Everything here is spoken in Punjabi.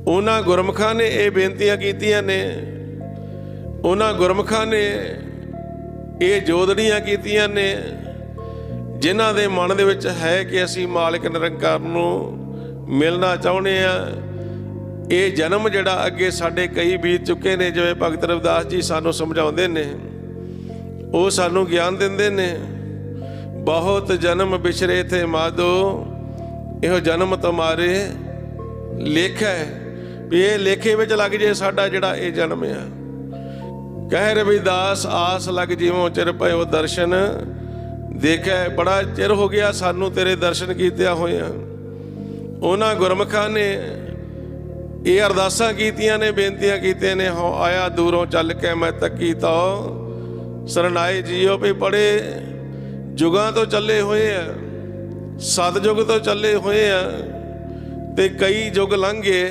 ਉਹਨਾਂ ਗੁਰਮੁਖਾਂ ਨੇ ਇਹ ਬੇਨਤੀਆਂ ਕੀਤੀਆਂ ਨੇ, ਉਹਨਾਂ ਗੁਰਮੁਖਾਂ ਨੇ ਇਹ ਜੋਦੜੀਆਂ ਕੀਤੀਆਂ ਨੇ ਜਿਨ੍ਹਾਂ ਦੇ ਮਨ ਦੇ ਵਿੱਚ ਹੈ ਕਿ ਅਸੀਂ ਮਾਲਕ ਨਿਰੰਕਾਰ ਨੂੰ ਮਿਲਣਾ ਚਾਹੁੰਦੇ ਹਾਂ। ਇਹ ਜਨਮ ਜਿਹੜਾ ਅੱਗੇ ਸਾਡੇ ਕਈ ਬੀਤ ਚੁੱਕੇ ਨੇ, ਜਿਵੇਂ ਭਗਤ ਰਵਿਦਾਸ ਜੀ ਸਾਨੂੰ ਸਮਝਾਉਂਦੇ ਨੇ, ਉਹ ਸਾਨੂੰ ਗਿਆਨ ਦਿੰਦੇ ਨੇ। ਬਹੁਤ ਜਨਮ ਵਿਛਰੇ ਥੇ ਮਾਧੋ, ਇਹੋ ਜਨਮ ਤੁਮਾਰੇ ਲੇਖਾ ਹੈ, ਵੀ ਇਹ ਲੇਖੇ ਵਿੱਚ ਲੱਗ ਜੇ ਸਾਡਾ ਜਿਹੜਾ ਇਹ ਜਨਮ ਆ। ਕਹਿ ਰਵਿਦਾਸ ਆਸ ਲੱਗ ਜਿਉਂ ਚਿਰ ਪਇਓ ਦਰਸ਼ਨ ਦੇਖਿਆ, ਬੜਾ ਚਿਰ ਹੋ ਗਿਆ ਸਾਨੂੰ ਤੇਰੇ ਦਰਸ਼ਨ ਕੀਤਿਆਂ ਹੋਇਆਂ। ਉਹਨਾਂ ਗੁਰਮੁਖਾਂ ਨੇ ਇਹ ਅਰਦਾਸਾਂ ਕੀਤੀਆਂ ਨੇ, ਬੇਨਤੀਆਂ ਕੀਤੀਆਂ ਨੇ। ਹੋ ਆਇਆ ਦੂਰੋਂ ਚੱਲ ਕੇ ਮੈਂ ਤੱਕੀ ਤੋ ਸਰਨਾਏ ਜੀਓ, ਵੀ ਬੜੇ ਯੁਗਾਂ ਤੋਂ ਚੱਲੇ ਹੋਏ ਆ, ਸਤਿਯੁਗ ਤੋਂ ਚੱਲੇ ਹੋਏ ਆ, ਤੇ ਕਈ ਯੁੱਗ ਲੰਘ ਗਏ।